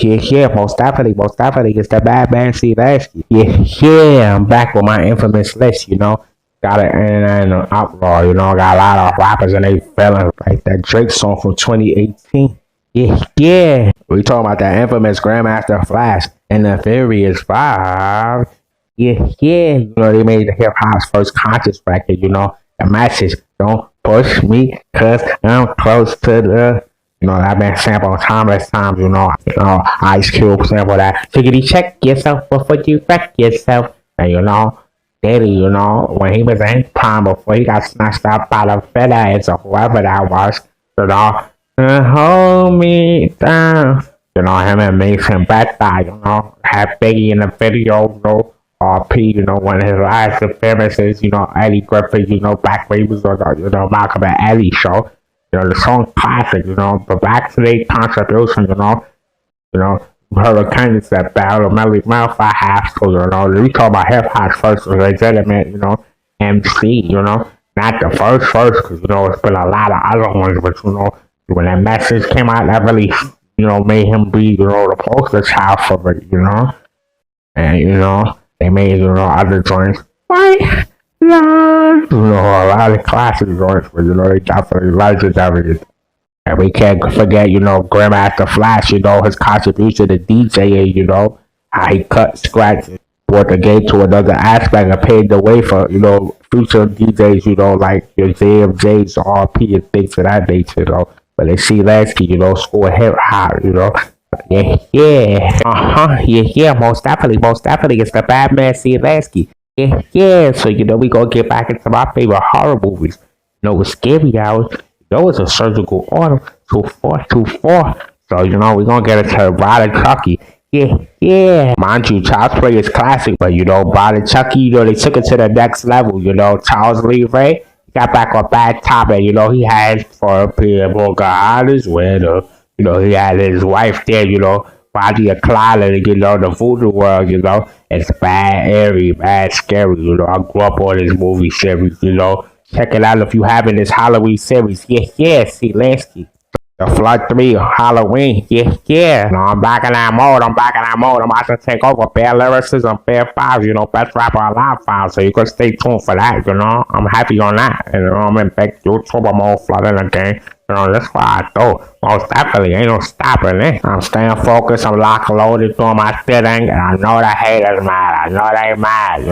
Yeah, most definitely. It's the bad man, see Lanski. Yeah, I'm back with my infamous list. Got it and an outlaw, got a lot of rappers and they feeling like that Drake song from 2018. Yeah. We talking about that infamous Grandmaster Flash and the Furious Five. Yeah. They made the hip hop's first conscious record. The message, don't push me, cause I'm close to that been sampled countless times, Ice Cube sample that. Chickity check yourself before you wreck yourself. And Diddy, when he was in prime before he got snatched up by the FedEx or whoever that was, hold me down. Him and Mason Bethel, had Biggie in the video, RP, one of his last appearances, Eddie Griffith, back when he was on the, Malcolm and Eddie show. The song classic, but back to the contribution, Hurricane that battle, Melly Mouth, I have to, we talk about hip hop's first legitimate, MC, not the first, because, it's been a lot of other ones, but, when that message came out, that really, made him be, the poster child for it, and, they made, other joints, like, a lot of classic joints, but, they definitely legendary. And we can't forget, Grandmaster Flash, his contribution to DJing, how he cut, scratched, brought the game to another aspect and paved the way for, future DJs, like your JMJs, RP, and things of that nature, But they see Lanski, score hip hop, Yeah, most definitely, it's the bad man, see Lanski. Yeah, so, we gonna get back into my favorite horror movies. With Scary Hours. It's a surgical order, 2424. So, we gonna get it to Bride of Chucky. Yeah. Mind you, Child's Play is classic, but, Bride of Chucky, they took it to the next level, Charles Lee Ray got back on Bad Top, and, he had for people, God is winner. He had his wife there, Body of Clyde, the voodoo world, it's bad, airy, bad, scary, I grew up on this movie series, Check it out if you haven't this Halloween series. Yeah, see Lanski. The Flood 3 Halloween. Yeah. I'm back in that mode. I'm about to take over. Bare lyricism, bare files, best rapper alive files. So you can stay tuned for that, I'm happy on that. I'm in back YouTube. I'm all flooding again. That's why I thought. Most definitely, ain't no stopping it. I'm staying focused. I'm locked loaded doing my thing. And I know the haters mad. I know they mad,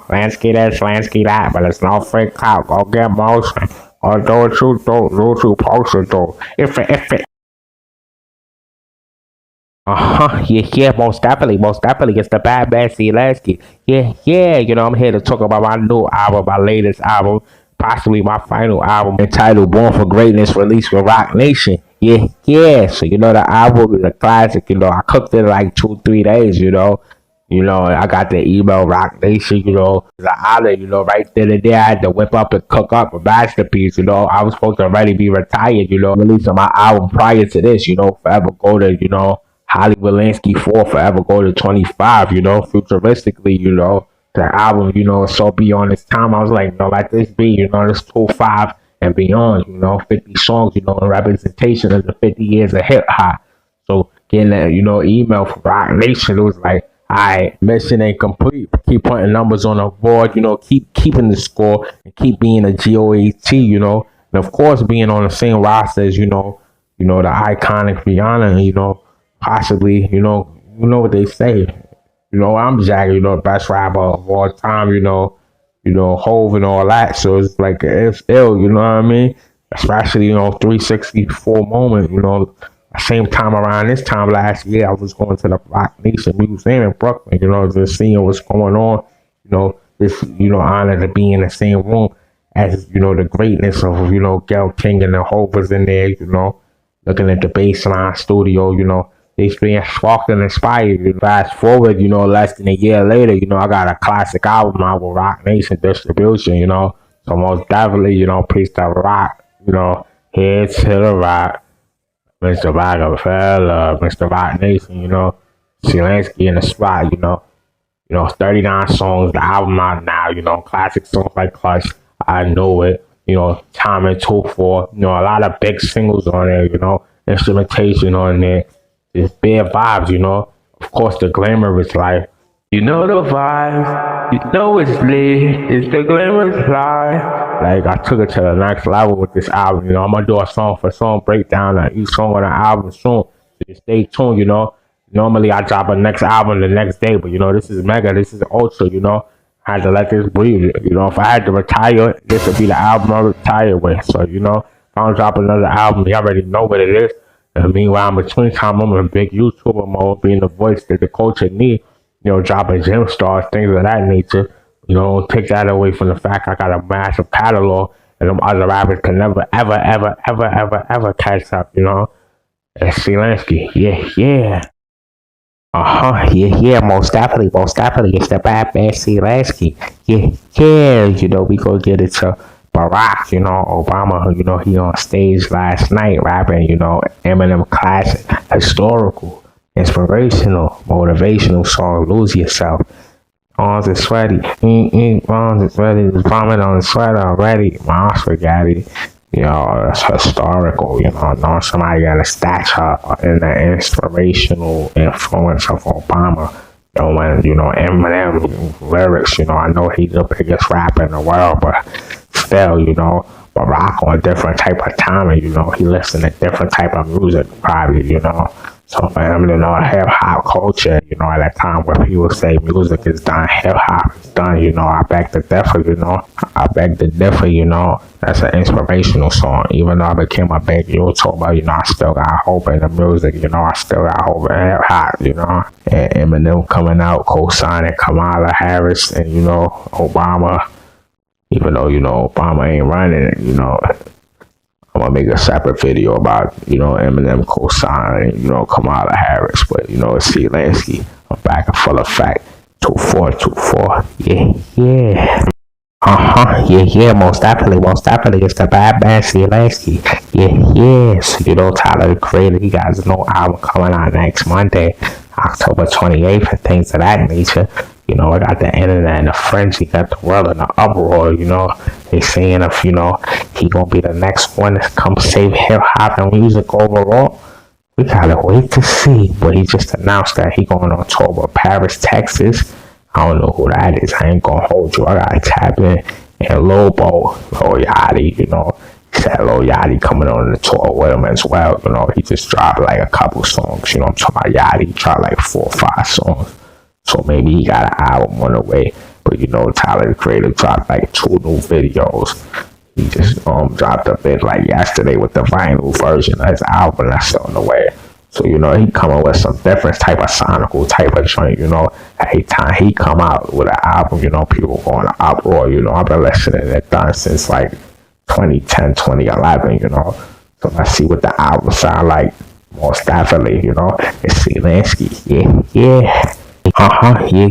Lanski this, Lanski that. But it's no freak out. Go get motion. Or do what you do. Do what you supposed to do. If it. Yeah, most definitely. It's the bad man, see Lanski. Yeah, I'm here to talk about my new album, my latest album. Possibly my final album entitled Born for Greatness, released with Rock Nation. Yeah. So, the album is a classic, I cooked it in like 2-3 days, I got the email Rock Nation, the honor, right then and there. I had to whip up and cook up a masterpiece, I was supposed to already be retired, releasing my album prior to this, Forever Go to, Hollywood Lanski 4, Forever Go to 25, futuristically, the album, so beyond its time. I was like, let this be, this 2-5 and beyond, 50 songs, in representation of the 50 years of hip hop. So getting that, email from Rock Nation, it was like, alright, mission ain't complete. Keep putting numbers on the board, keep keeping the score and keep being a GOAT, and of course being on the same roster as, the iconic Rihanna, possibly, what they say. I'm Jack, best rapper of all time, Hove and all that. So it's like, it's ill, you know what I mean? Especially, 364 moment, same time around this time last year, I was going to the Rock Nation Museum in Brooklyn, just seeing what's going on, this, honor to be in the same room as, the greatness of, Gail King and the Hove was in there, looking at the Baseline studio, they being sparked and inspired. Fast forward, less than a year later, I got a classic album out with Rock Nation distribution, So most definitely, peace to Rock, head to the Rock, Mr. Rockefeller, Mr. Rock Nation, Zelensky in the spot, 39 songs, the album out now, classic songs like Clutch, I Know It, Time and 2-4, a lot of big singles on there, instrumentation on there. It's bare vibes, you know. Of course, the glamorous life. You know the vibes. You know it's lit. It's the glamorous life. Like I took it to the next level with this album. You know, I'm gonna do a song for song breakdown on each song on the album soon. So just stay tuned. You know. Normally I drop a next album the next day, but you know this is mega. This is ultra. You know. I had to let this breathe. You know, if I had to retire, this would be the album I retire with. So, you know, if I don't drop another album, you already know what it is. And meanwhile, in between time, I'm in a big YouTuber mode, being the voice that the culture need. You know, dropping gem stars, things of that nature. You know, don't take that away from the fact I got a massive catalog and them other rappers can never, ever catch up, you know. That's Lanski. Yeah, yeah. Yeah, most definitely. It's the bad Lanski. Yeah, you know, we go get it to Barack, you know, Obama, you know, he on stage last night rapping, you know, Eminem classic, historical, inspirational, motivational song, Lose Yourself. Arms are sweaty, arms are sweaty, vomit on the sweater already, my arms spaghetti. You know, it's historical, you know somebody got a stature and the inspirational influence of Obama. You know, when, you know, Eminem lyrics, you know, I know he's the biggest rapper in the world, but still, you know, Barack on a different type of timing, you know, he listens to different type of music, probably, you know. So for him to know hip hop culture, you know, at that time where people say music is done, hip hop is done, you know, I beg to differ, you know. I beg to differ, you know. That's an inspirational song. Even though I became a big YouTuber, you know, I still got hope in the music, you know, I still got hope in hip hop, you know. And Eminem coming out, co-signing Kamala Harris and, you know, Obama. Even though, you know, Obama ain't running it, you know. I'm gonna make a separate video about, you know, Eminem co-signing, you know, Kamala Harris, but you know, it's Lanski. I'm back in full effect. 2424. Yeah. Yeah, most definitely. It's the bad man, Lanski. Yeah. So, you know, Tyler the Creator, he got his new album coming out next Monday, October 28th, and things of that nature. You know, I got the internet and the frenzy, got the world in the uproar, you know. They saying if, you know, he gonna be the next one to come save hip hop and music overall. We gotta wait to see. But he just announced that he going on tour with Paris, Texas. I don't know who that is. I ain't gonna hold you. I gotta tap in. And Lil Yachty, you know. He said Lil Yachty coming on the tour with him as well. You know, he just dropped like a couple songs. You know, I'm talking about Yachty. He dropped like 4 or 5 songs. So maybe he got an album on the way. But you know, Tyler the Creator dropped like 2 new videos. He just dropped a bit like yesterday with the vinyl version of his album that's on the way. So, you know, he coming with some different type of sonical type of joint, you know. Every time he come out with an album, you know, people going to uproar, you know. I've been listening to it done since like 2010, 2011, you know. So let's see what the album sound like. Most definitely, you know. It's Lanski. Yeah.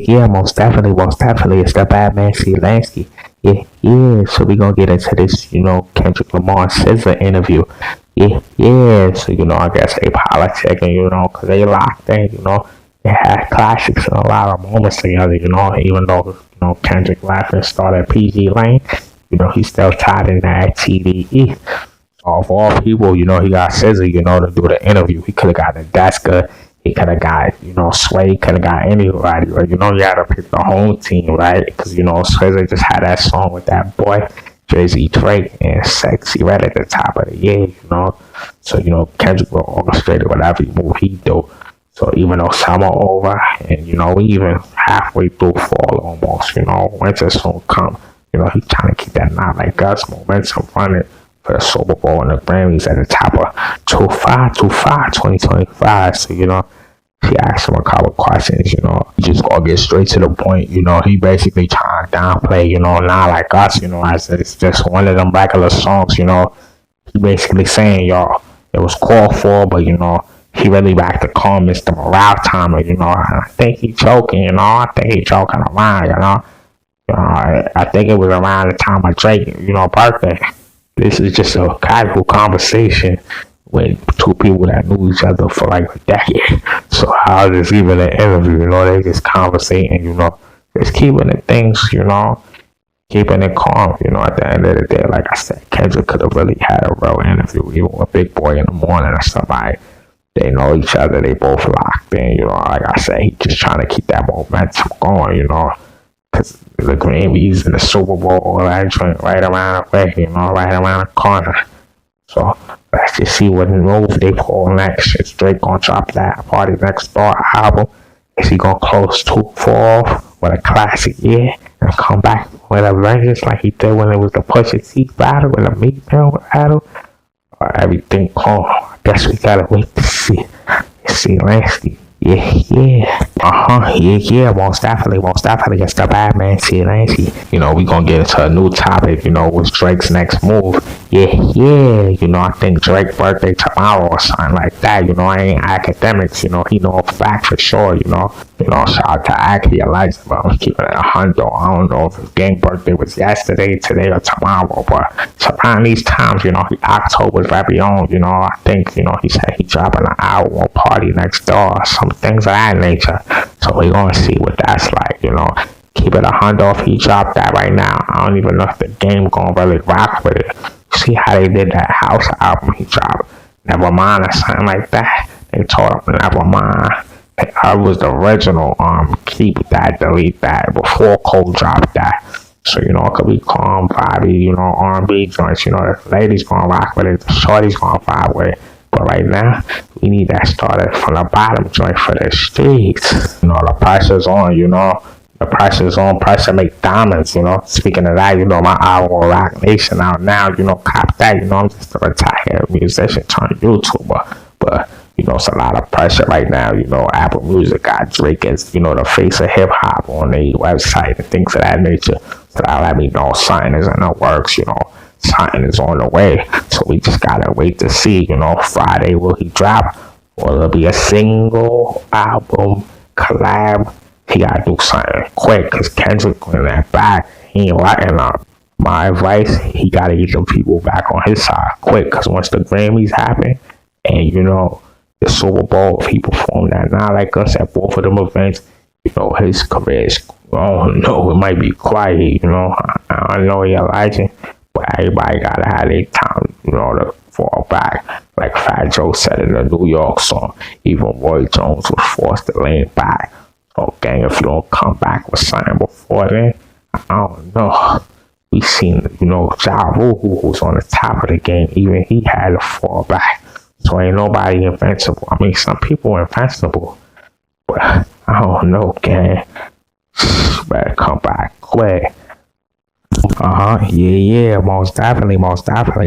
Yeah, most definitely. It's the bad man, Lanski. Yeah. So we gonna get into this, you know, Kendrick Lamar and SZA interview. Yeah. So, you know, I guess they politicking, you know, because they locked in, you know. They had classics and a lot of moments together, you know, even though, you know, Kendrick left and started PG Lane, you know, he still tied in that TDE. So of all people, you know, he got SZA, you know, to do the interview. He could have gotten Deska. He could have got, you know, Sway, could have got anybody, but, you know, you had to pick the home team, right? Because, you know, SZA just had that song with that boy, Jay-Z Drake, and Sexy right at the top of the year, you know? So, you know, Kendrick will orchestrate whatever move he do. So even though summer over, and, you know, we even halfway through fall almost, you know, winter soon come, you know, he's trying to keep that not like us momentum running for the Super Bowl and the Grammys at the top of 2025. So, you know, he asked him a couple questions, you know. He just gonna get straight to the point, you know. He basically trying to downplay, you know, not like us, you know, as it's just one of them regular songs, you know. He basically saying, y'all, it was called for, but, you know, he really back to call Mr. Morale Timer, you know. I think he joking, you know. I think he joking around, you know. I think it was around the time of Drake, you know, birthday. This is just a casual conversation with 2 people that knew each other for like a decade. So how is this even an interview? You know, they just conversating, you know, just keeping the things, you know, keeping it calm, you know. At the end of the day, like I said, Kendrick could have really had a real interview, even with Big Boy in the morning or somebody. They know each other. They both locked in. You know, like I said, he just trying to keep that momentum going. You know, because the Grammys and the Super Bowl, all that joint right around the way. You know, right around the corner. So let's just see what move they pull next. Is Drake gonna drop that Party Next Door album? Is he gonna close 2-4 with a classic year and come back with a vengeance like he did when it was the Pusha T battle and the Meek Mill battle? Or everything calm? I guess we gotta wait to see. See Lanski. Yeah. Most definitely. It's the bad man, see Lanski. You know, we gonna get into a new topic, you know, what's Drake's next move. Yeah. You know, I think Drake's birthday tomorrow or something like that. You know, I ain't academics, you know, he know a fact for sure, you know. Shout out to Aki Elijah, but I'm keeping it 100. I don't know if his gang birthday was yesterday, today, or tomorrow, but around these times, you know, October's very own, you know, I think, you know, he said he dropping an album or Party Next Door, some things of that nature. So we're gonna see what that's like, you know. Keep it 100 if he dropped that right now. I don't even know if the game gonna really rock with it. See how they did that house album he dropped, Nevermind or something like that. They told him Nevermind. I was the original keep that, delete that before Cole dropped that. So, you know, it could be calm, vibey, you know, R&B joints, you know, the ladies gonna rock with it, the shorties gonna vibe with it. But right now, we need that started from the bottom joint for the streets. You know, the pressure's on, you know. The pressure's on, pressure make diamonds, you know. Speaking of that, you know, my album Rock Nation out now, you know, cop that, you know, I'm just a retired musician turned YouTuber. But you know, it's a lot of pressure right now. You know, Apple Music got Drake as, you know, the face of hip hop on the website and things of that nature. So that let me know something is in the works, you know, something is on the way. So we just gotta wait to see, you know, Friday will he drop? Will it be a single album collab? He gotta do something quick because Kendrick in that back, he ain't letting up. My advice, he gotta get them people back on his side quick because once the Grammys happen and, you know, the Super Bowl, if he performed that now like us at both of them events, you know, his career is, I don't know, it might be quiet, you know. I don't know you're a legend, but everybody gotta have their time, you know, to fall back. Like Fat Joe said in the New York song, even Roy Jones was forced to lean back. So, gang, if you don't come back with something before then, I don't know. We seen, you know, Ja Rule, who was on the top of the game, even he had to fall back. So ain't nobody invincible. I mean, some people are invincible, but I don't know, gang. Better come back quick. Yeah, most definitely.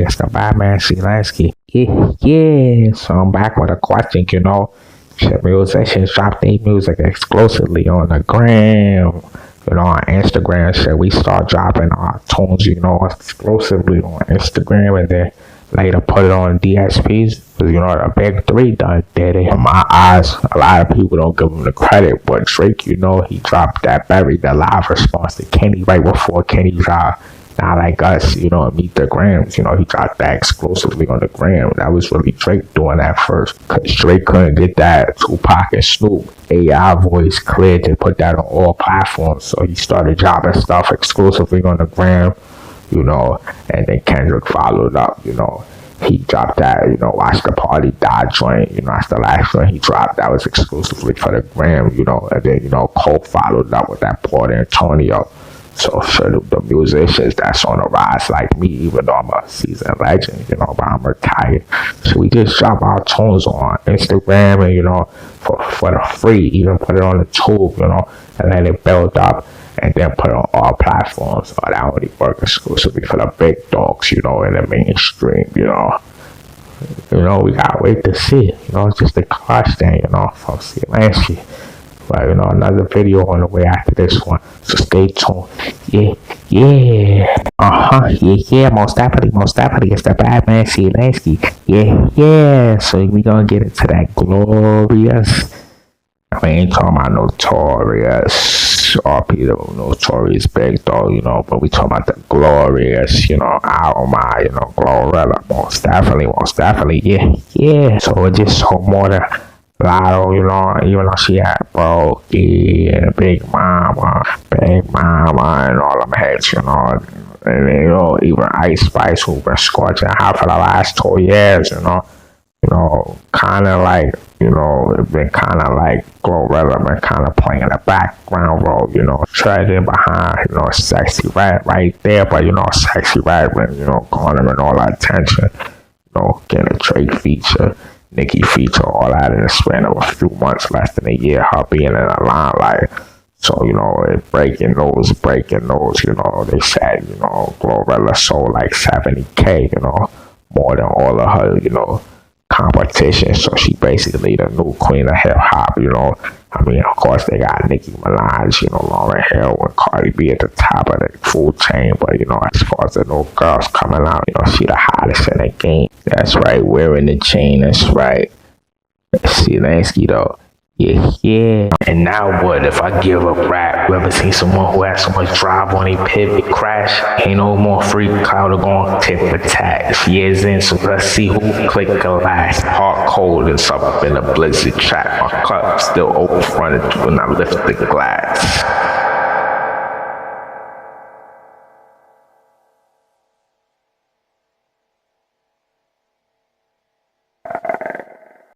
It's the bad man, see Lanski. Yeah. So I'm back with a question, you know. Shit, musicians drop their music exclusively on the gram. You know, on Instagram, shit, we start dropping our tunes, you know, exclusively on Instagram, and then later put it on DSPs. Because, you know, the big three done did it. In my eyes, a lot of people don't give him the credit, but Drake, you know, he dropped that the live response to Kenny right before Kenny dropped Not Like Us, you know, Meet the Grams. You know, he got that exclusively on the gram. That was really Drake doing that first. Because Drake couldn't get that Tupac and Snoop AI voice cleared to put that on all platforms. So he started dropping stuff exclusively on the gram, you know, and then Kendrick followed up, you know. He dropped that, you know, Watch the Party Die joint, you know, that's the last joint he dropped. That was exclusively for the gram, you know, and then, you know, Cole followed up with that Port Antonio. So for the musicians that's on the rise like me, even though I'm a seasoned legend, you know, but I'm retired. So we just drop our tunes on Instagram and, you know, for the free, even put it on the tube, you know, and let it build up and then put it on all platforms. So that only work exclusively for the big dogs, you know, in the mainstream, you know. You know, we gotta wait to see. You know, it's just a clutch thing, you know, from Lanski. But, you know, another video on the way after this one. So stay tuned. Yeah. Most definitely. It's the bad man, Lanski. Yeah. So we gonna get into that glorious. I ain't talking about notorious RP, notorious big dog, you know, but we talking about the glorious, you know, Alma, you know, Glorilla. Most definitely. Yeah. So it just so more than Lotto, you know, even though she had Brokey and Big Mama, and all them hits, you know, and you know, even Ice Spice, who been scorching hot for the last 2 years, you know, Kind of like, it's been kind of like Glorilla been kind of playing a background role, treading behind, Sexy Red right there, but, Sexy Red been, garnering all that attention, getting a Drake feature, Nicki feature, all that in the span of a few months, less than a year, her being in the limelight. So, it breaking news, they said, Glorilla sold like 70K, more than all of her, competition. So she basically the new queen of hip hop, of course they got Nicki Minaj, Lauryn Hill and Cardi B at the top of the food chain, but as far as the new girls coming out, she the hottest in the game. That's right, wearing the chain, that's right. See Lanski though. Yeah. And now what? If I give up rap, you ever seen someone who has so much drive when they pivot, crash? Ain't no more free cloud or going tip for tat. Years in, so let's see who click the last. Hard cold and up in a blizzard trap. My cup still open fronted when I lift the glass.